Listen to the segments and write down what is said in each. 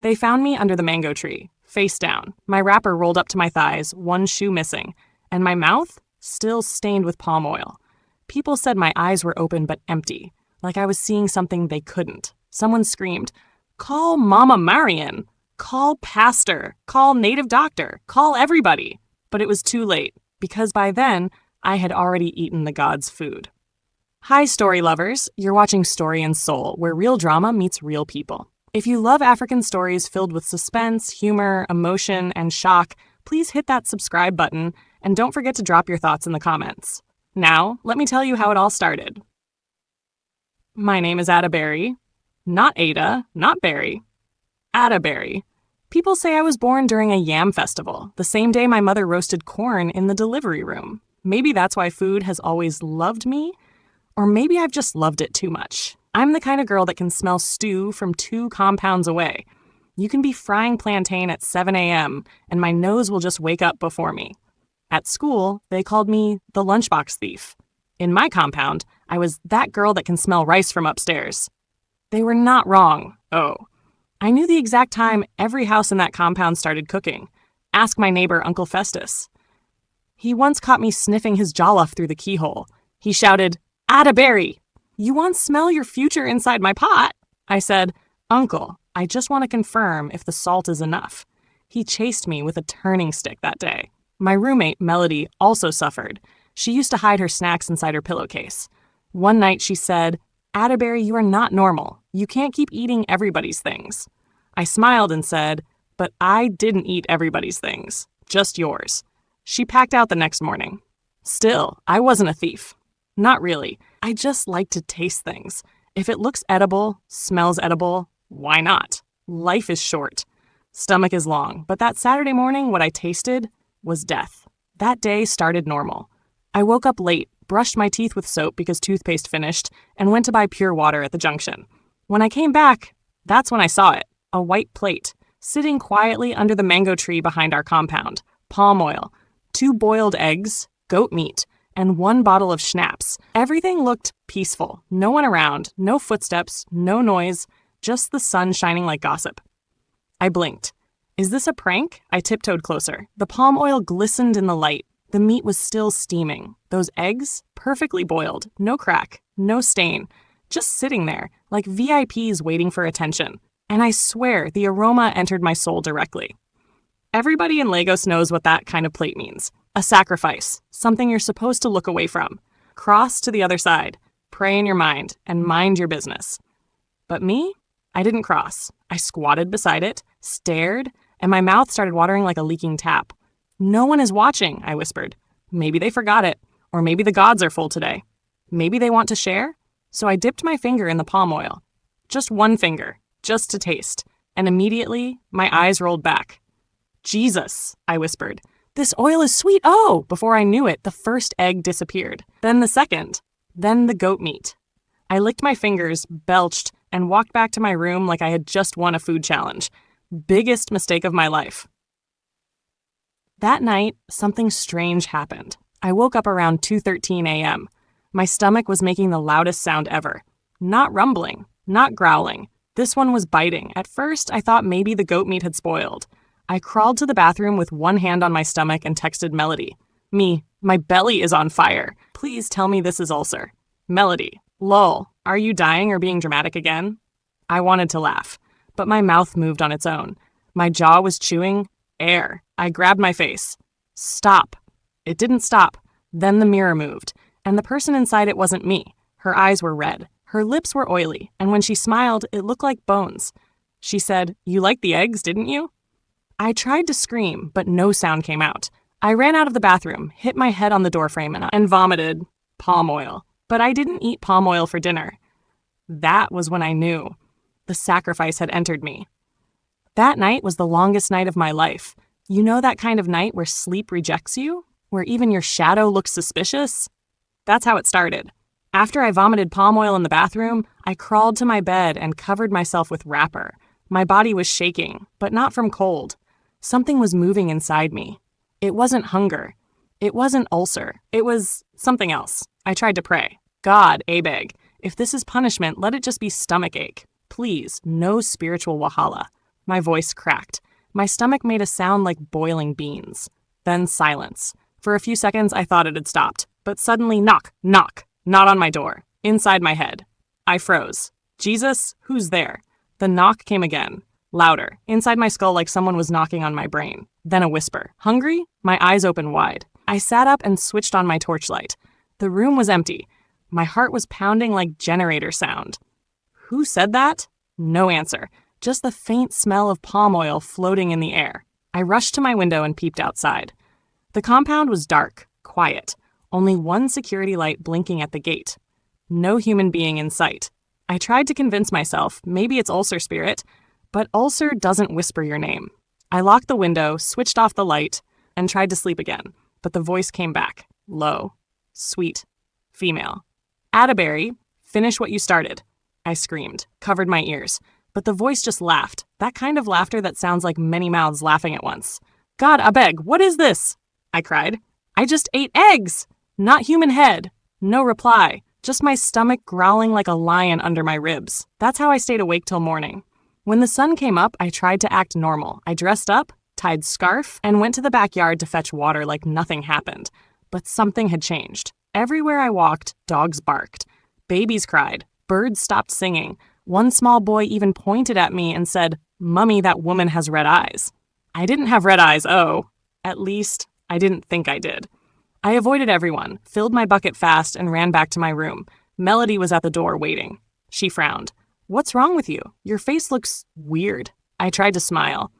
They found me under the mango tree, face down, my wrapper rolled up to my thighs, one shoe missing, and my mouth still stained with palm oil. People said my eyes were open but empty, like I was seeing something they couldn't. Someone screamed, "Call Mama Marian! Call pastor! Call native doctor! Call everybody!" But it was too late, because by then, I had already eaten the god's food. Hi, story lovers. You're watching Story and Soul, where real drama meets real people. If you love African stories filled with suspense, humor, emotion, and shock, please hit that subscribe button, and don't forget to drop your thoughts in the comments. Now, let me tell you how it all started. My name is Adaberry. Not Ada, not Berry. Adaberry. People say I was born during a yam festival, the same day my mother roasted corn in the delivery room. Maybe that's why food has always loved me, or maybe I've just loved it too much. I'm the kind of girl that can smell stew from 2 compounds away. You can be frying plantain at 7 a.m., and my nose will just wake up before me. At school, they called me the lunchbox thief. In my compound, I was that girl that can smell rice from upstairs. They were not wrong. Oh. I knew the exact time every house in that compound started cooking. Ask my neighbor, Uncle Festus. He once caught me sniffing his jollof through the keyhole. He shouted, "Adaberry! You want to smell your future inside my pot?" I said, "Uncle, I just want to confirm if the salt is enough." He chased me with a turning stick that day. My roommate, Melody, also suffered. She used to hide her snacks inside her pillowcase. One night she said, "Adaberry, you are not normal. You can't keep eating everybody's things." I smiled and said, "But I didn't eat everybody's things, just yours." She packed out the next morning. Still, I wasn't a thief. Not really. I just like to taste things. If it looks edible, smells edible, why not? Life is short. Stomach is long, but that Saturday morning, what I tasted was death. That day started normal. I woke up late, brushed my teeth with soap because toothpaste finished, and went to buy pure water at the junction. When I came back, that's when I saw it, a white plate, sitting quietly under the mango tree behind our compound, palm oil, 2 boiled eggs, goat meat, and 1 bottle of schnapps. Everything looked peaceful. No one around, no footsteps, no noise, just the sun shining like gossip. I blinked. Is this a prank? I tiptoed closer. The palm oil glistened in the light. The meat was still steaming. Those eggs, perfectly boiled, no crack, no stain, just sitting there, like VIPs waiting for attention. And I swear the aroma entered my soul directly. Everybody in Lagos knows what that kind of plate means. A sacrifice, something you're supposed to look away from. Cross to the other side, pray in your mind, and mind your business. But me? I didn't cross. I squatted beside it, stared, and my mouth started watering like a leaking tap. "No one is watching," I whispered. Maybe they forgot it, or maybe the gods are full today. Maybe they want to share? So I dipped my finger in the palm oil. Just 1 finger, just to taste, and immediately my eyes rolled back. "Jesus," I whispered. "This oil is sweet." Oh, before I knew it, the first egg disappeared. Then the second. Then the goat meat. I licked my fingers, belched, and walked back to my room like I had just won a food challenge. Biggest mistake of my life. That night, something strange happened. I woke up around 2:13 a.m. My stomach was making the loudest sound ever. Not rumbling, not growling. This one was biting. At first, I thought maybe the goat meat had spoiled. I crawled to the bathroom with 1 hand on my stomach and texted Melody. My belly is on fire. Please tell me this is ulcer. Melody, lol, are you dying or being dramatic again? I wanted to laugh, but my mouth moved on its own. My jaw was chewing air. I grabbed my face. Stop. It didn't stop. Then the mirror moved, and the person inside it wasn't me. Her eyes were red. Her lips were oily, and when she smiled, it looked like bones. She said, "You liked the eggs, didn't you?" I tried to scream, but no sound came out. I ran out of the bathroom, hit my head on the doorframe, and vomited palm oil. But I didn't eat palm oil for dinner. That was when I knew. The sacrifice had entered me. That night was the longest night of my life. You know that kind of night where sleep rejects you? Where even your shadow looks suspicious? That's how it started. After I vomited palm oil in the bathroom, I crawled to my bed and covered myself with wrapper. My body was shaking, but not from cold. Something was moving inside me. It wasn't hunger. It wasn't ulcer. It was something else. I tried to pray. God, Abeg, if this is punishment, let it just be stomach ache. Please, no spiritual wahala. My voice cracked. My stomach made a sound like boiling beans. Then silence. For a few seconds, I thought it had stopped. But suddenly, knock, knock. Not on my door. Inside my head. I froze. Jesus, who's there? The knock came again. Louder. Inside my skull like someone was knocking on my brain. Then a whisper. Hungry? My eyes opened wide. I sat up and switched on my torchlight. The room was empty. My heart was pounding like generator sound. Who said that? No answer. Just the faint smell of palm oil floating in the air. I rushed to my window and peeped outside. The compound was dark, quiet. Only one security light blinking at the gate. No human being in sight. I tried to convince myself maybe it's ulcer spirit, but ulcer doesn't whisper your name. I locked the window, switched off the light, and tried to sleep again, but the voice came back, low, sweet, female. Adaberry, finish what you started. I screamed, covered my ears, but the voice just laughed, that kind of laughter that sounds like many mouths laughing at once. God, abeg, what is this? I cried. I just ate eggs! Not human head. No reply. Just my stomach growling like a lion under my ribs. That's how I stayed awake till morning. When the sun came up, I tried to act normal. I dressed up, tied scarf, and went to the backyard to fetch water like nothing happened. But something had changed. Everywhere I walked, dogs barked. Babies cried. Birds stopped singing. One small boy even pointed at me and said, "Mummy, that woman has red eyes." I didn't have red eyes, oh. At least, I didn't think I did. I avoided everyone, filled my bucket fast, and ran back to my room. Melody was at the door waiting. She frowned. What's wrong with you? Your face looks weird. I tried to smile.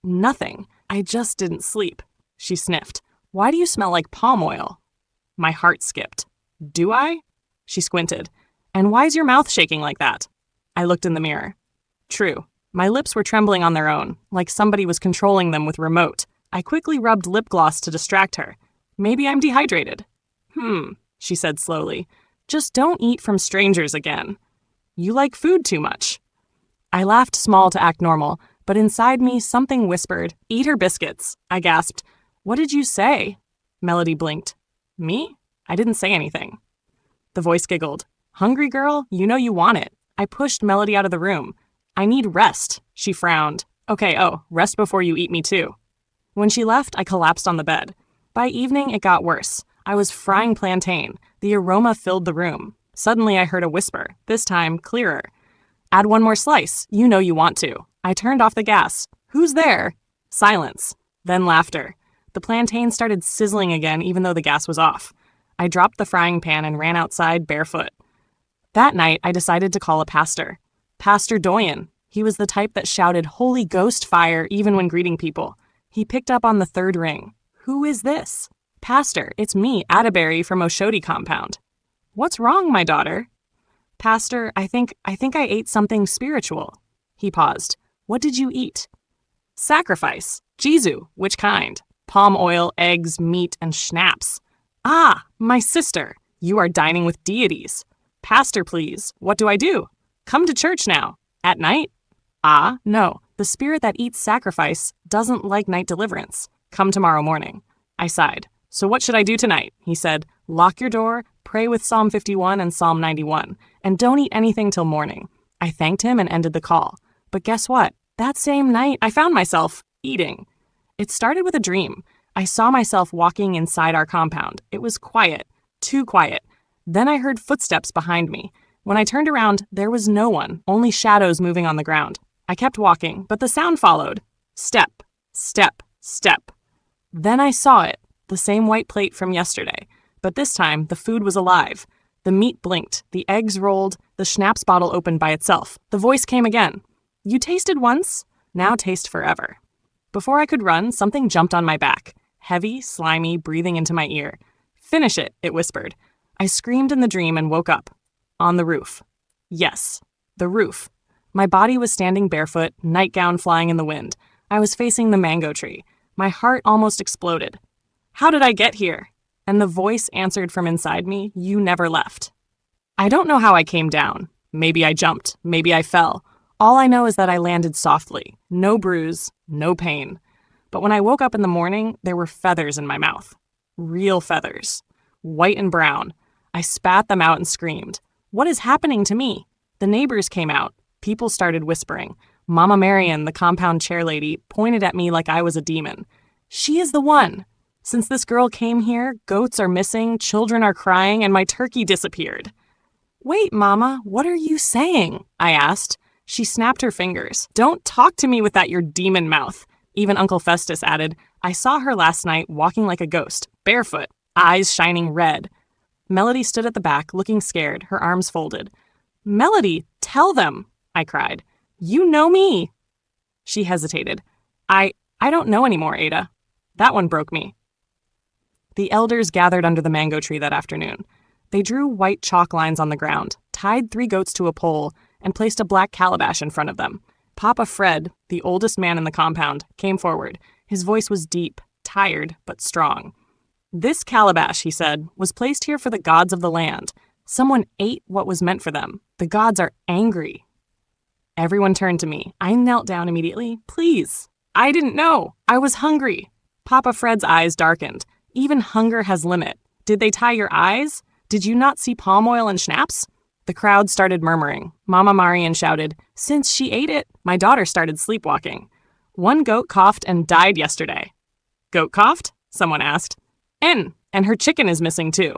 Nothing. I just didn't sleep. She sniffed. Why do you smell like palm oil? My heart skipped. Do I? She squinted. And why's your mouth shaking like that? I looked in the mirror. True. My lips were trembling on their own, like somebody was controlling them with remote. I quickly rubbed lip gloss to distract her. Maybe I'm dehydrated. She said slowly. Just don't eat from strangers again. You like food too much. I laughed small to act normal, but inside me something whispered, eat her biscuits. I gasped. What did you say? Melody blinked. Me? I didn't say anything. The voice giggled. Hungry girl, you know you want it. I pushed Melody out of the room. I need rest. She frowned. Okay, rest before you eat me too. When she left, I collapsed on the bed. By evening, it got worse. I was frying plantain. The aroma filled the room. Suddenly, I heard a whisper, this time clearer. Add one more slice. You know you want to. I turned off the gas. Who's there? Silence. Then laughter. The plantain started sizzling again, even though the gas was off. I dropped the frying pan and ran outside barefoot. That night, I decided to call a pastor. Pastor Doyen. He was the type that shouted Holy Ghost fire even when greeting people. He picked up on the third ring. Who is this? Pastor, it's me, Adaberry from Oshodi compound. What's wrong, my daughter? Pastor, I think I ate something spiritual. He paused. What did you eat? Sacrifice. Jizu. Which kind? Palm oil, eggs, meat, and schnapps. Ah, my sister. You are dining with deities. Pastor, please. What do I do? Come to church now. At night? Ah, no. The spirit that eats sacrifice doesn't like night deliverance. Come tomorrow morning. I sighed. So what should I do tonight? He said, lock your door, pray with Psalm 51 and Psalm 91, and don't eat anything till morning. I thanked him and ended the call. But guess what? That same night, I found myself eating. It started with a dream. I saw myself walking inside our compound. It was quiet, too quiet. Then I heard footsteps behind me. When I turned around, there was no one, only shadows moving on the ground. I kept walking, but the sound followed. Step, step, step. Then I saw it, the same white plate from yesterday. But this time, the food was alive. The meat blinked, the eggs rolled, the schnapps bottle opened by itself. The voice came again. You tasted once, now taste forever. Before I could run, something jumped on my back. Heavy, slimy, breathing into my ear. Finish it, it whispered. I screamed in the dream and woke up. On the roof. Yes, the roof. My body was standing barefoot, nightgown flying in the wind. I was facing the mango tree. My heart almost exploded. How did I get here? And the voice answered from inside me, you never left. I don't know how I came down. Maybe I jumped. Maybe I fell. All I know is that I landed softly. No bruise, no pain. But when I woke up in the morning, there were feathers in my mouth. Real feathers. White and brown. I spat them out and screamed. What is happening to me? The neighbors came out. People started whispering. Mama Marian, the compound chair lady, pointed at me like I was a demon. She is the one. Since this girl came here, goats are missing, children are crying, and my turkey disappeared. Wait, Mama, what are you saying? I asked. She snapped her fingers. Don't talk to me with that your demon mouth. Even Uncle Festus added, I saw her last night walking like a ghost, barefoot, eyes shining red. Melody stood at the back, looking scared, her arms folded. Melody, tell them, I cried. You know me. She hesitated. I don't know anymore, Ada. That one broke me. The elders gathered under the mango tree that afternoon. They drew white chalk lines on the ground, tied 3 goats to a pole, and placed a black calabash in front of them. Papa Fred, the oldest man in the compound, came forward. His voice was deep, tired, but strong. This calabash, he said, was placed here for the gods of the land. Someone ate what was meant for them. The gods are angry. Everyone turned to me. I knelt down immediately. Please. I didn't know. I was hungry. Papa Fred's eyes darkened. Even hunger has limit. Did they tie your eyes? Did you not see palm oil and schnapps? The crowd started murmuring. Mama Marian shouted, Since she ate it, my daughter started sleepwalking. One goat coughed and died yesterday. Goat coughed? Someone asked. And her chicken is missing too.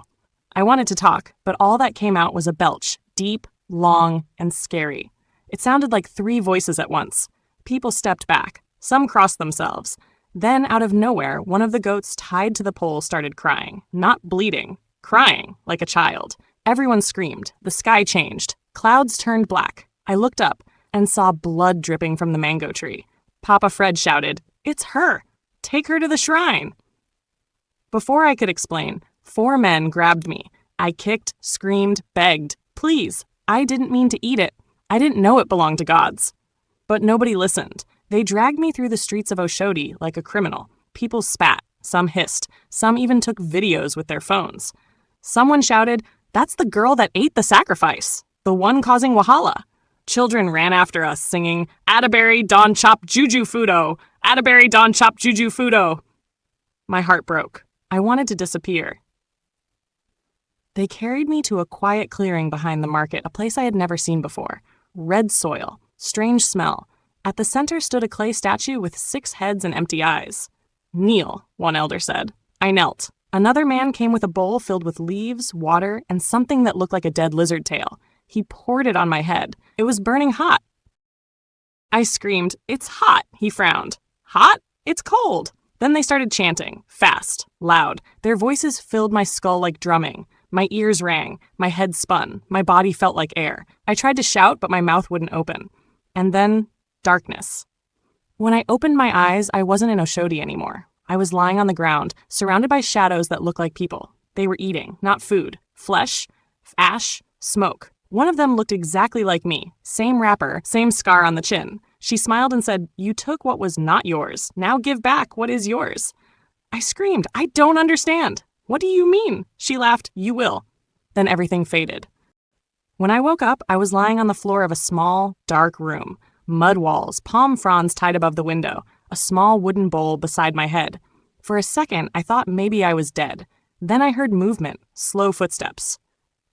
I wanted to talk, but all that came out was a belch, deep, long, and scary. It sounded like 3 voices at once. People stepped back. Some crossed themselves. Then, out of nowhere, one of the goats tied to the pole started crying. Not bleeding. Crying, like a child. Everyone screamed. The sky changed. Clouds turned black. I looked up and saw blood dripping from the mango tree. Papa Fred shouted, It's her! Take her to the shrine! Before I could explain, 4 men grabbed me. I kicked, screamed, begged. Please, I didn't mean to eat it. I didn't know it belonged to gods. But nobody listened. They dragged me through the streets of Oshodi like a criminal. People spat. Some hissed. Some even took videos with their phones. Someone shouted, That's the girl that ate the sacrifice. The one causing wahala. Children ran after us, singing, Adaberry don chop juju fudo. Adaberry don chop juju fudo. My heart broke. I wanted to disappear. They carried me to a quiet clearing behind the market, a place I had never seen before. Red soil. Strange smell. At the center stood a clay statue with 6 heads and empty eyes. Kneel, one elder said. I knelt. Another man came with a bowl filled with leaves, water, and something that looked like a dead lizard tail. He poured it on my head. It was burning hot. I screamed, It's hot, he frowned. Hot? It's cold. Then they started chanting, fast, loud. Their voices filled my skull like drumming. My ears rang. My head spun. My body felt like air. I tried to shout, but my mouth wouldn't open. And then, darkness. When I opened my eyes, I wasn't in Oshodi anymore. I was lying on the ground, surrounded by shadows that looked like people. They were eating, not food. Flesh, ash, smoke. One of them looked exactly like me. Same wrapper, same scar on the chin. She smiled and said, You took what was not yours. Now give back what is yours. I screamed, I don't understand. What do you mean? She laughed, You will. Then everything faded. When I woke up, I was lying on the floor of a small, dark room. Mud walls, palm fronds tied above the window, a small wooden bowl beside my head. For a second, I thought maybe I was dead. Then I heard movement, slow footsteps.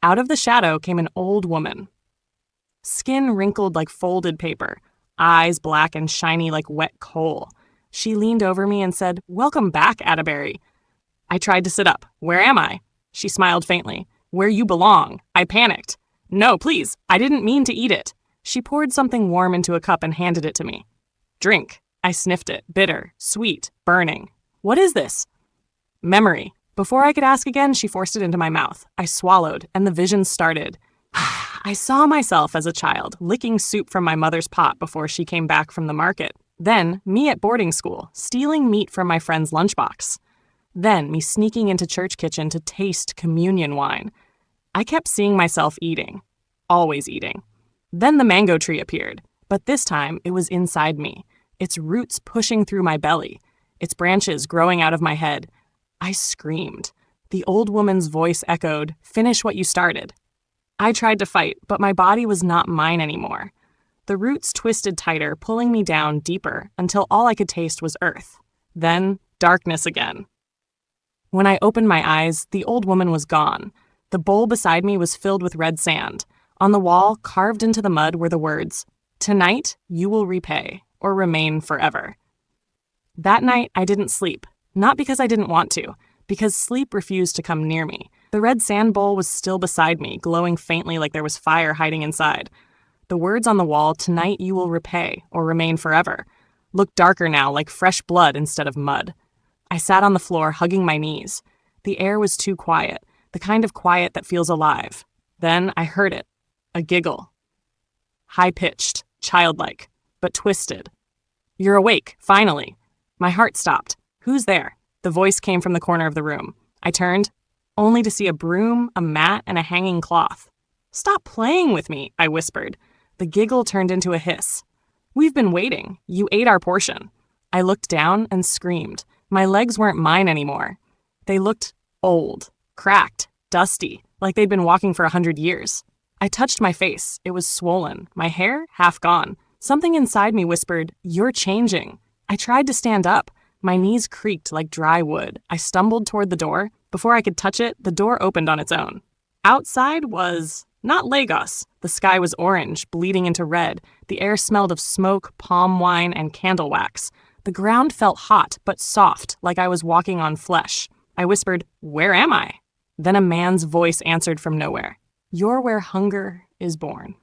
Out of the shadow came an old woman. Skin wrinkled like folded paper, eyes black and shiny like wet coal. She leaned over me and said, Welcome back, Adaberry. I tried to sit up. Where am I? She smiled faintly. Where you belong. I panicked. No, please, I didn't mean to eat it. She poured something warm into a cup and handed it to me. Drink. I sniffed it, bitter, sweet, burning. What is this? Memory. Before I could ask again, she forced it into my mouth. I swallowed, and the vision started. I saw myself as a child, licking soup from my mother's pot before she came back from the market. Then, me at boarding school, stealing meat from my friend's lunchbox. Then, me sneaking into church kitchen to taste communion wine. I kept seeing myself eating. Always eating. Then the mango tree appeared, but this time it was inside me, its roots pushing through my belly, its branches growing out of my head. I screamed. The old woman's voice echoed, Finish what you started. I tried to fight, but my body was not mine anymore. The roots twisted tighter, pulling me down deeper until all I could taste was earth. Then, darkness again. When I opened my eyes, the old woman was gone. The bowl beside me was filled with red sand. On the wall, carved into the mud, were the words, Tonight, you will repay or remain forever. That night, I didn't sleep. Not because I didn't want to, because sleep refused to come near me. The red sand bowl was still beside me, glowing faintly like there was fire hiding inside. The words on the wall, "Tonight you will repay or remain forever," looked darker now, like fresh blood instead of mud. I sat on the floor, hugging my knees. The air was too quiet, the kind of quiet that feels alive. Then I heard it, a giggle. High-pitched, childlike, but twisted. "You're awake, finally." My heart stopped. "Who's there?" The voice came from the corner of the room. I turned, only to see a broom, a mat, and a hanging cloth. "Stop playing with me," I whispered. The giggle turned into a hiss. "We've been waiting. You ate our portion." I looked down and screamed. My legs weren't mine anymore. They looked old, cracked, dusty, like they'd been walking for 100 years. I touched my face. It was swollen, my hair half gone. Something inside me whispered, "You're changing." I tried to stand up. My knees creaked like dry wood. I stumbled toward the door. Before I could touch it, the door opened on its own. Outside was not Lagos. The sky was orange, bleeding into red. The air smelled of smoke, palm wine, and candle wax. The ground felt hot, but soft, like I was walking on flesh. I whispered, "Where am I?" Then a man's voice answered from nowhere. "You're where hunger is born."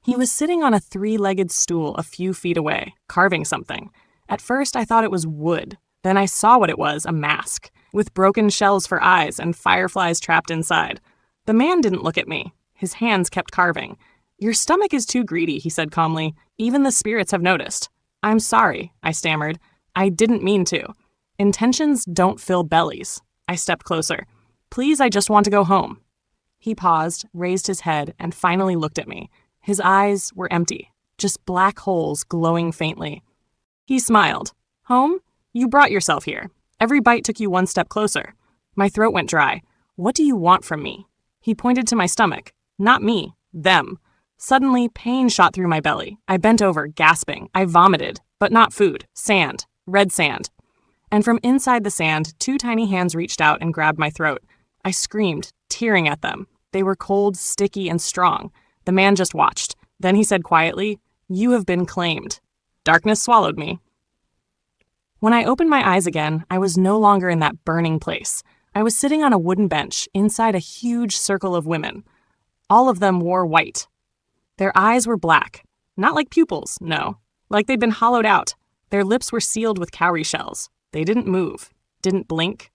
He was sitting on a 3-legged stool a few feet away, carving something. At first, I thought it was wood. Then I saw what it was, a mask, with broken shells for eyes and fireflies trapped inside. The man didn't look at me. His hands kept carving. "Your stomach is too greedy," he said calmly. "Even the spirits have noticed." "I'm sorry," I stammered. "I didn't mean to. Intentions don't fill bellies." I stepped closer. "Please, I just want to go home." He paused, raised his head, and finally looked at me. His eyes were empty, just black holes glowing faintly. He smiled. "Home? You brought yourself here. Every bite took you one step closer." My throat went dry. "What do you want from me?" He pointed to my stomach. Not me, them. Suddenly, pain shot through my belly. I bent over, gasping. I vomited, but not food. Sand. Red sand. And from inside the sand, 2 tiny hands reached out and grabbed my throat. I screamed, tearing at them. They were cold, sticky, and strong. The man just watched. Then he said quietly, "You have been claimed." Darkness swallowed me. When I opened my eyes again, I was no longer in that burning place. I was sitting on a wooden bench inside a huge circle of women. All of them wore white. Their eyes were black. Not like pupils, no. Like they'd been hollowed out. Their lips were sealed with cowrie shells. They didn't move, didn't blink,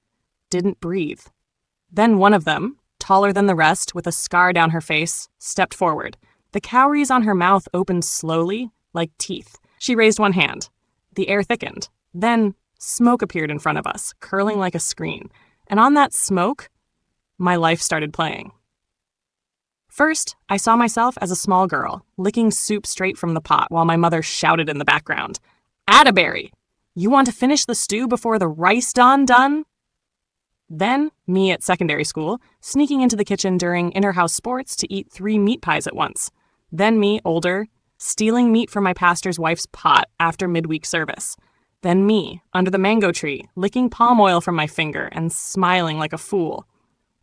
didn't breathe. Then one of them, taller than the rest, with a scar down her face, stepped forward. The cowries on her mouth opened slowly, like teeth. She raised one hand. The air thickened. Then smoke appeared in front of us, curling like a screen. And on that smoke, my life started playing. First, I saw myself as a small girl, licking soup straight from the pot while my mother shouted in the background, "Adaberry! You want to finish the stew before the rice done?" Then, me at secondary school, sneaking into the kitchen during inter-house sports to eat 3 meat pies at once. Then me, older, stealing meat from my pastor's wife's pot after midweek service. Then me, under the mango tree, licking palm oil from my finger and smiling like a fool.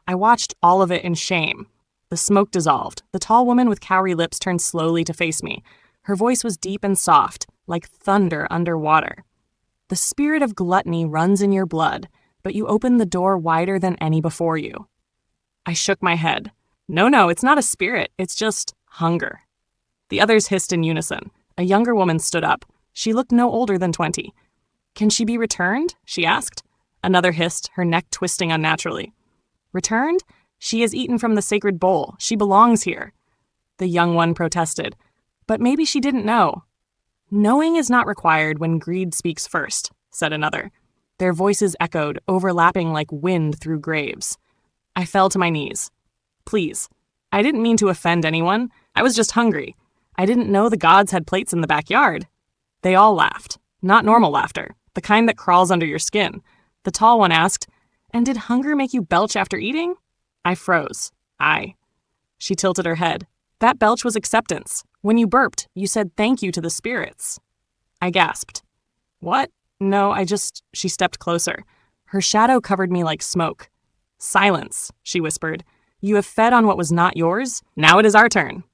I watched all of it in shame. The smoke dissolved. The tall woman with cowrie lips turned slowly to face me. Her voice was deep and soft, like thunder underwater. "The spirit of gluttony runs in your blood, but you opened the door wider than any before you." I shook my head. No, it's not a spirit. It's just hunger." The others hissed in unison. A younger woman stood up. She looked no older than 20. "Can she be returned?" she asked. Another hissed, her neck twisting unnaturally. "Returned? She has eaten from the sacred bowl. She belongs here." The young one protested. "But maybe she didn't know." "Knowing is not required when greed speaks first," said another. Their voices echoed, overlapping like wind through graves. I fell to my knees. "Please. I didn't mean to offend anyone. I was just hungry. I didn't know the gods had plates in the backyard." They all laughed. Not normal laughter, the kind that crawls under your skin. The tall one asked, "And did hunger make you belch after eating?" I froze. "Aye." She tilted her head. "That belch was acceptance. When you burped, you said thank you to the spirits." I gasped. "What? No, She stepped closer. Her shadow covered me like smoke. "Silence," she whispered. "You have fed on what was not yours. Now it is our turn."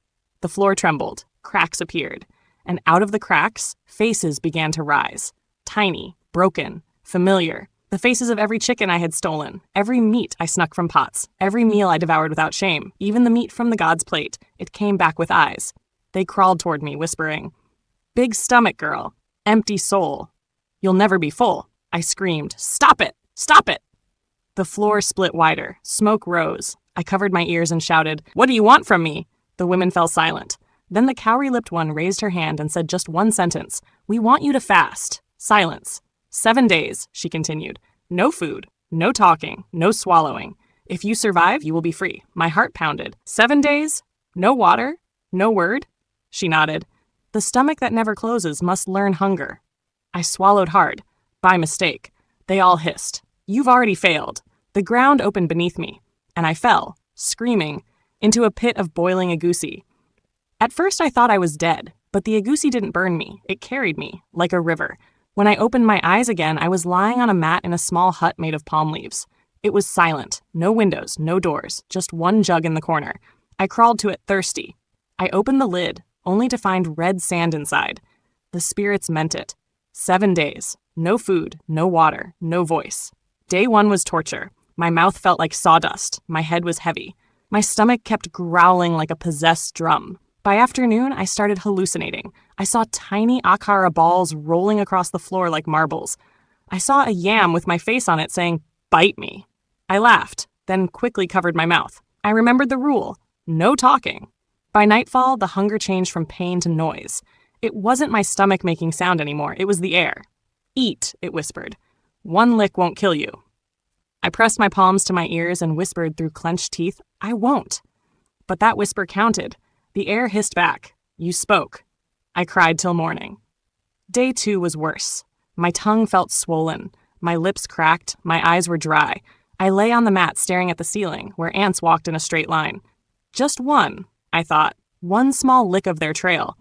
The floor trembled. Cracks appeared. and out of the cracks, faces began to rise. Tiny, broken, familiar. The faces of every chicken I had stolen, every meat I snuck from pots, every meal I devoured without shame, even the meat from the god's plate. It came back with eyes. They crawled toward me, whispering, "Big stomach, girl. Empty soul. You'll never be full." I screamed, "Stop it! Stop it!" The floor split wider. Smoke rose. I covered my ears and shouted, "What do you want from me?" The women fell silent. Then the cowrie-lipped one raised her hand and said just one sentence, "We want you to fast." Silence. 7 days, she continued. No food, no talking, no swallowing. If you survive, you will be free. My heart pounded. 7 days? No water? No word? She nodded. The stomach that never closes must learn hunger. I swallowed hard. By mistake. They all hissed. You've already failed. The ground opened beneath me, and I fell, screaming, into a pit of boiling agouti. At first I thought I was dead, but the agouti didn't burn me. It carried me, like a river. When I opened my eyes again, I was lying on a mat in a small hut made of palm leaves. It was silent. No windows, no doors, just one jug in the corner. I crawled to it thirsty. I opened the lid, only to find red sand inside. The spirits meant it. 7 days. No food, no water, no voice. Day 1 was torture. My mouth felt like sawdust. My head was heavy. My stomach kept growling like a possessed drum. By afternoon, I started hallucinating. I saw tiny akara balls rolling across the floor like marbles. I saw a yam with my face on it saying, "Bite me." I laughed, then quickly covered my mouth. I remembered the rule. No talking. By nightfall, the hunger changed from pain to noise. It wasn't my stomach making sound anymore. It was the air. "Eat," it whispered. "1 lick won't kill you." I pressed my palms to my ears and whispered through clenched teeth, "I won't." But that whisper counted. The air hissed back. "You spoke." I cried till morning. Day 2 was worse. My tongue felt swollen. My lips cracked. My eyes were dry. I lay on the mat staring at the ceiling, where ants walked in a straight line. Just one, I thought. One small lick of their trail.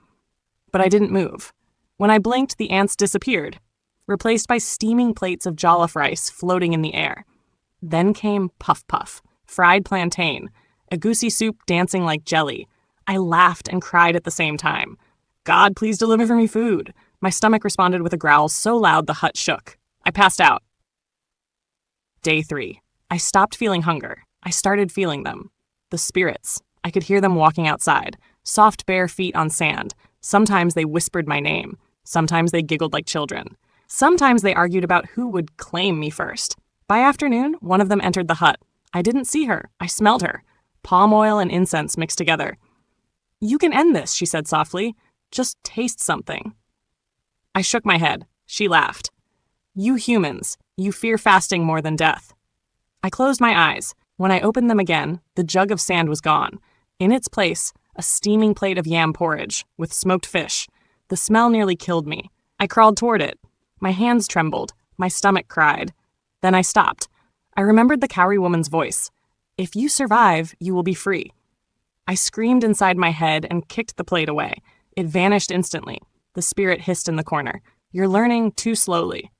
But I didn't move. When I blinked, the ants disappeared, replaced by steaming plates of jollof rice floating in the air. Then came puff puff, fried plantain, agouti soup dancing like jelly. I laughed and cried at the same time. "God, please deliver me food." My stomach responded with a growl so loud the hut shook. I passed out. Day 3. I stopped feeling hunger. I started feeling them. The spirits. I could hear them walking outside, soft bare feet on sand. Sometimes they whispered my name. Sometimes they giggled like children. Sometimes they argued about who would claim me first. By afternoon, one of them entered the hut. I didn't see her. I smelled her. Palm oil and incense mixed together. "You can end this," she said softly. "Just taste something." I shook my head. She laughed. "You humans, you fear fasting more than death." I closed my eyes. When I opened them again, the jug of sand was gone. In its place, a steaming plate of yam porridge with smoked fish. The smell nearly killed me. I crawled toward it. My hands trembled. My stomach cried. Then I stopped. I remembered the cowrie woman's voice. "If you survive, you will be free." I screamed inside my head and kicked the plate away. It vanished instantly. The spirit hissed in the corner. "You're learning too slowly."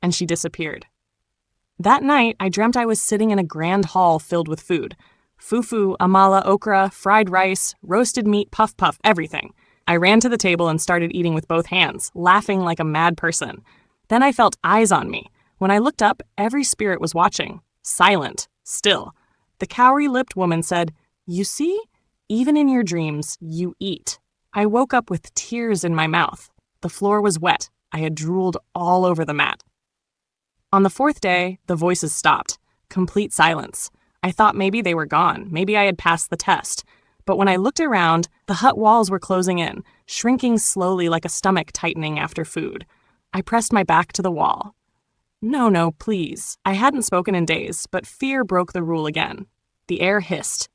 And she disappeared. That night, I dreamt I was sitting in a grand hall filled with food. Fufu, amala, okra, fried rice, roasted meat, puff puff, everything. I ran to the table and started eating with both hands, laughing like a mad person. Then I felt eyes on me. When I looked up, every spirit was watching. Silent. Still. The cowrie-lipped woman said, "You see? Even in your dreams, you eat." I woke up with tears in my mouth. The floor was wet. I had drooled all over the mat. On the 4th day, the voices stopped. Complete silence. I thought maybe they were gone. Maybe I had passed the test. But when I looked around, the hut walls were closing in, shrinking slowly like a stomach tightening after food. I pressed my back to the wall. No, please. I hadn't spoken in days, but fear broke the rule again. The air hissed.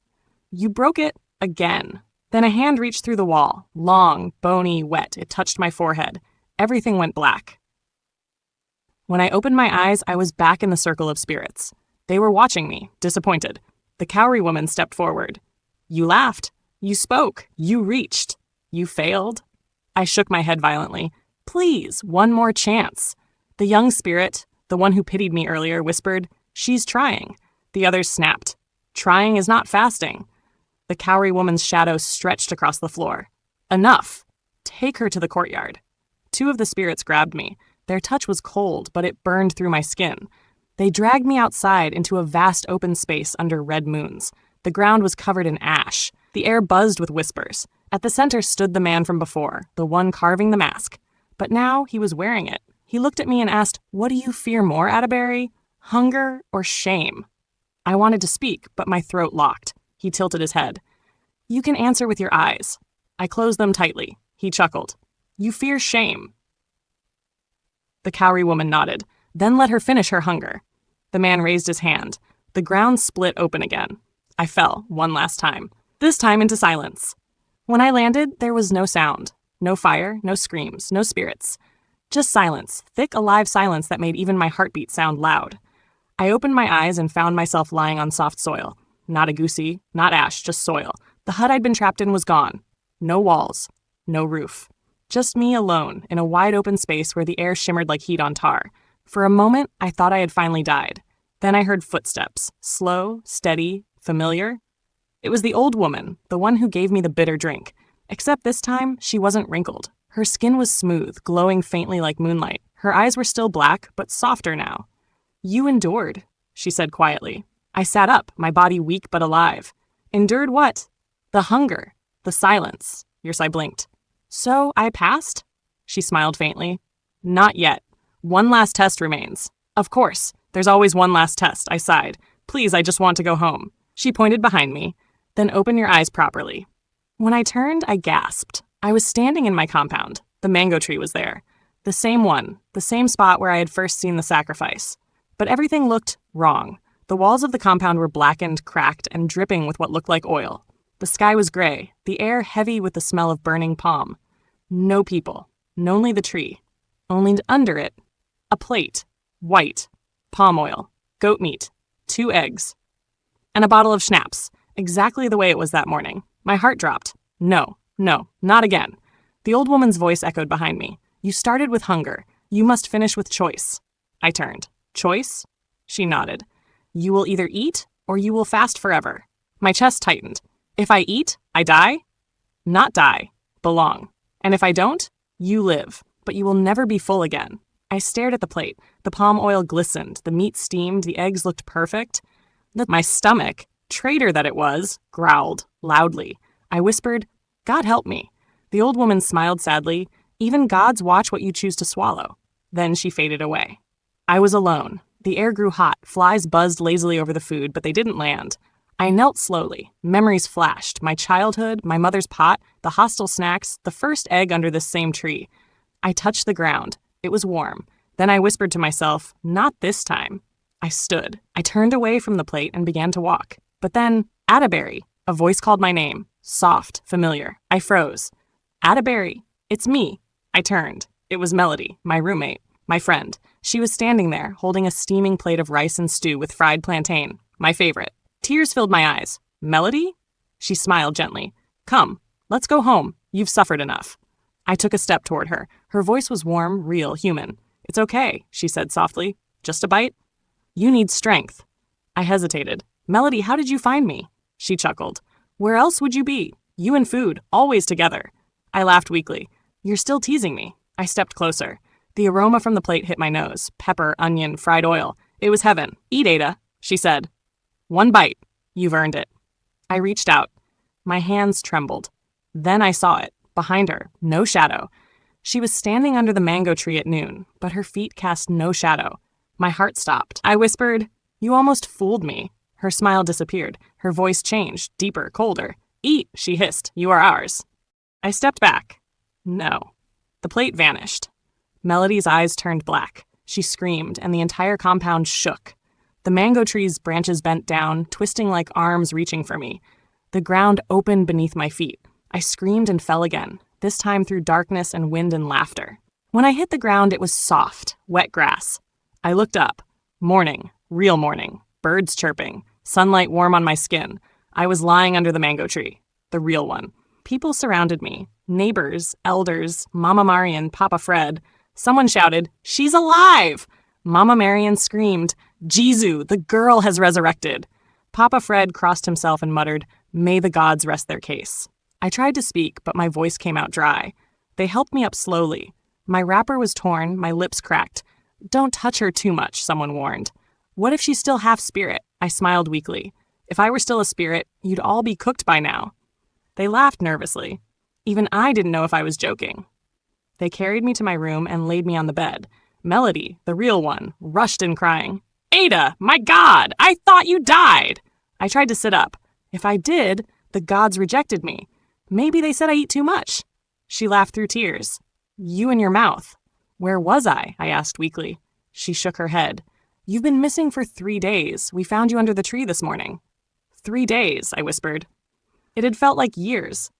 "You broke it again." Then a hand reached through the wall. Long, bony, wet. It touched my forehead. Everything went black. When I opened my eyes, I was back in the circle of spirits. They were watching me, disappointed. The cowrie woman stepped forward. "You laughed. You spoke. You reached. You failed." I shook my head violently. "Please, one more chance." The young spirit, the one who pitied me earlier, whispered, "She's trying." The others snapped. "Trying is not fasting." The cowrie woman's shadow stretched across the floor. "Enough. Take her to the courtyard. Two of the spirits grabbed me. Their touch was cold, but it burned through my skin. They dragged me outside into a vast open space under red moons. The ground was covered in ash. The air buzzed with whispers. At the center stood the man from before, the one carving the mask. But now he was wearing it. He looked at me and asked, "What do you fear more, Adaberry? Hunger or shame?" I wanted to speak, but my throat locked. He tilted his head. "You can answer with your eyes." I closed them tightly. He chuckled. "You fear shame." The cowrie woman nodded. "Then let her finish her hunger." The man raised his hand. The ground split open again. I fell, one last time. This time into silence. When I landed, there was no sound. No fire, no screams, no spirits. Just silence, thick, alive silence that made even my heartbeat sound loud. I opened my eyes and found myself lying on soft soil. Not a goosey, not ash, just soil. The hut I'd been trapped in was gone. No walls, no roof. Just me alone in a wide open space where the air shimmered like heat on tar. For a moment, I thought I had finally died. Then I heard footsteps, slow, steady, familiar. It was the old woman, the one who gave me the bitter drink. Except this time, she wasn't wrinkled. Her skin was smooth, glowing faintly like moonlight. Her eyes were still black, but softer now. "You endured," she said quietly. I sat up, my body weak but alive. Endured what? The hunger, the silence. I blinked. "So I passed?" She smiled faintly. "Not yet. One last test remains." "Of course. There's always one last test," I sighed. "Please, I just want to go home." She pointed behind me. "Then open your eyes properly." When I turned, I gasped. I was standing in my compound. The mango tree was there. The same one, the same spot where I had first seen the sacrifice. But everything looked wrong. The walls of the compound were blackened, cracked, and dripping with what looked like oil. The sky was gray, the air heavy with the smell of burning palm. No people, only the tree. Only under it, a plate, white, palm oil, goat meat, 2 eggs, and a bottle of schnapps, exactly the way it was that morning. My heart dropped. No, not again. The old woman's voice echoed behind me. "You started with hunger. You must finish with choice." I turned. "Choice?" She nodded. "You will either eat or you will fast forever." My chest tightened. If I eat, I die? Not die, belong. And if I don't, you live, but you will never be full again. I stared at the plate. The palm oil glistened, the meat steamed, the eggs looked perfect. My stomach, traitor that it was, growled loudly. I whispered, "God help me." The old woman smiled sadly. "Even gods watch what you choose to swallow." Then she faded away. I was alone. The air grew hot. Flies buzzed lazily over the food, but they didn't land. I knelt slowly. Memories flashed. My childhood, my mother's pot, the hostile snacks, the first egg under this same tree. I touched the ground. It was warm. Then I whispered to myself, "Not this time." I stood. I turned away from the plate and began to walk. But then, Adaberry. A voice called my name. Soft, familiar. I froze. "Adaberry, it's me." I turned. It was Melody, my roommate, my friend. She was standing there, holding a steaming plate of rice and stew with fried plantain, my favorite. Tears filled my eyes. "Melody?" She smiled gently. "Come, let's go home. You've suffered enough." I took a step toward her. Her voice was warm, real, human. "It's okay," she said softly. "Just a bite?" "You need strength." I hesitated. "Melody, how did you find me?" She chuckled. "Where else would you be? You and food, always together." I laughed weakly. "You're still teasing me." I stepped closer. The aroma from the plate hit my nose. Pepper, onion, fried oil. It was heaven. "Eat, Ada," she said. "One bite. You've earned it." I reached out. My hands trembled. Then I saw it. Behind her, no shadow. She was standing under the mango tree at noon, but her feet cast no shadow. My heart stopped. I whispered, "You almost fooled me." Her smile disappeared. Her voice changed, deeper, colder. "Eat," she hissed. "You are ours." I stepped back. No. The plate vanished. Melody's eyes turned black. She screamed, and the entire compound shook. The mango tree's branches bent down, twisting like arms reaching for me. The ground opened beneath my feet. I screamed and fell again, this time through darkness and wind and laughter. When I hit the ground, it was soft, wet grass. I looked up. Morning, real morning, birds chirping, sunlight warm on my skin. I was lying under the mango tree, the real one. People surrounded me, neighbors, elders, Mama Marian, Papa Fred. Someone shouted, "She's alive!" Mama Marian screamed, "Jizu, the girl has resurrected." Papa Fred crossed himself and muttered, "May the gods rest their case." I tried to speak, but my voice came out dry. They helped me up slowly. My wrapper was torn, my lips cracked. Don't touch her too much, someone warned. What if she's still half spirit? I smiled weakly. If I were still a spirit, you'd all be cooked by now. They laughed nervously. Even I didn't know if I was joking. They carried me to my room and laid me on the bed. Melody, the real one, rushed in crying. Ada, my God, I thought you died. I tried to sit up. If I did, the gods rejected me. Maybe they said I eat too much. She laughed through tears. You in your mouth. Where was I? I asked weakly. She shook her head. You've been missing for 3 days. We found you under the tree this morning. 3 days, I whispered. It had felt like years.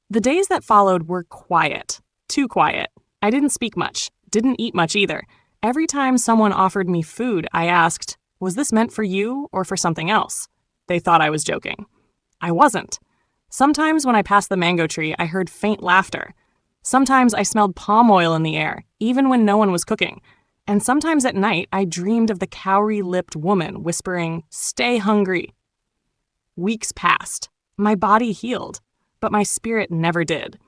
The days that followed were quiet. Too quiet. I didn't speak much. Didn't eat much either. Every time someone offered me food, I asked, was this meant for you or for something else? They thought I was joking. I wasn't. Sometimes when I passed the mango tree, I heard faint laughter. Sometimes I smelled palm oil in the air, even when no one was cooking. And sometimes at night, I dreamed of the cowrie-lipped woman whispering, "Stay hungry." Weeks passed. My body healed, but my spirit never did.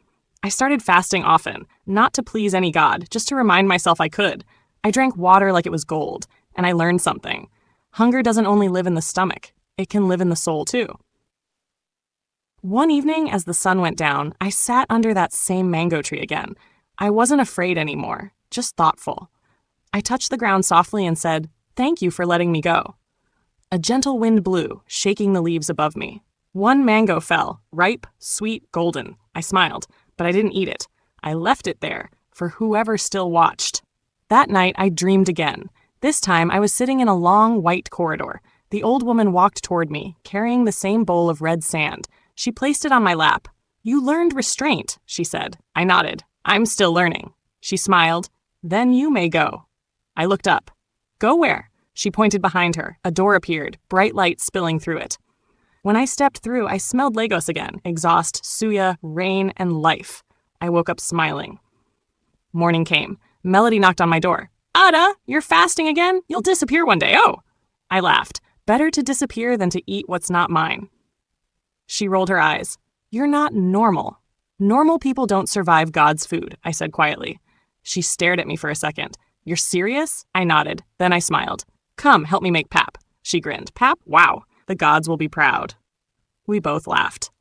I started fasting often, not to please any god, just to remind myself I could. I drank water like it was gold, and I learned something. Hunger doesn't only live in the stomach, it can live in the soul too. One evening, as the sun went down, I sat under that same mango tree again. I wasn't afraid anymore, just thoughtful. I touched the ground softly and said, "Thank you for letting me go." A gentle wind blew, shaking the leaves above me. One mango fell, ripe, sweet, golden. I smiled, but I didn't eat it. I left it there, for whoever still watched. That night, I dreamed again. This time, I was sitting in a long, white corridor. The old woman walked toward me, carrying the same bowl of red sand. She placed it on my lap. "You learned restraint," she said. I nodded. "I'm still learning." She smiled. "Then you may go." I looked up. "Go where?" She pointed behind her. A door appeared, bright light spilling through it. When I stepped through, I smelled Lagos again, exhaust, suya, rain, and life. I woke up smiling. Morning came. Melody knocked on my door. "Ada, you're fasting again? You'll disappear one day, oh!" I laughed. Better to disappear than to eat what's not mine. She rolled her eyes. "You're not normal. Normal people don't survive God's food," I said quietly. She stared at me for a second. "You're serious?" I nodded. Then I smiled. "Come, help me make pap." She grinned. "Pap? Wow. The gods will be proud." We both laughed.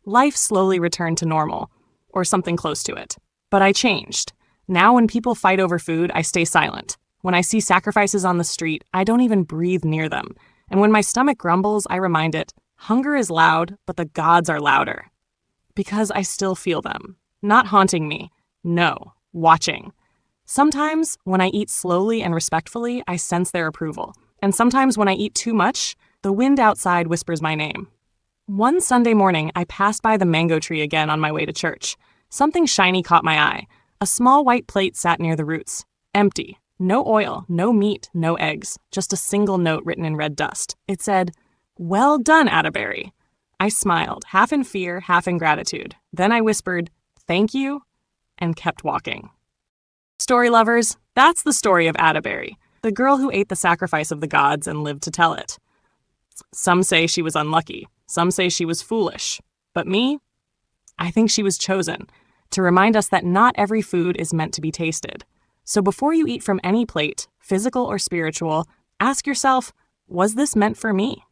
Life slowly returned to normal, or something close to it. But I changed. Now when people fight over food, I stay silent. When I see sacrifices on the street, I don't even breathe near them. And when my stomach grumbles, I remind it, hunger is loud, but the gods are louder. Because I still feel them. Not haunting me. No, watching. Sometimes, when I eat slowly and respectfully, I sense their approval. And sometimes when I eat too much, the wind outside whispers my name. One Sunday morning, I passed by the mango tree again on my way to church. Something shiny caught my eye. A small white plate sat near the roots. Empty. No oil, no meat, no eggs. Just a single note written in red dust. It said, "Well done, Adaberry." I smiled, half in fear, half in gratitude. Then I whispered, "Thank you," and kept walking. Story lovers, that's the story of Adaberry, the girl who ate the sacrifice of the gods and lived to tell it. Some say she was unlucky. Some say she was foolish. But me? I think she was chosen to remind us that not every food is meant to be tasted. So before you eat from any plate, physical or spiritual, ask yourself, was this meant for me?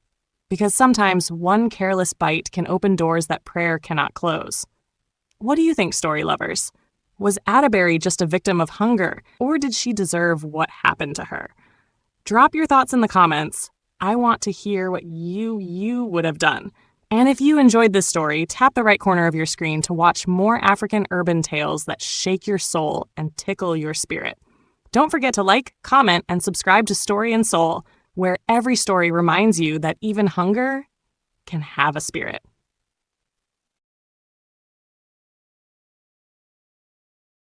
Because sometimes one careless bite can open doors that prayer cannot close. What do you think, story lovers? Was Adaberry just a victim of hunger, or did she deserve what happened to her? Drop your thoughts in the comments. I want to hear what you would have done. And if you enjoyed this story, tap the right corner of your screen to watch more African urban tales that shake your soul and tickle your spirit. Don't forget to like, comment, and subscribe to Story and Soul, where every story reminds you that even hunger can have a spirit.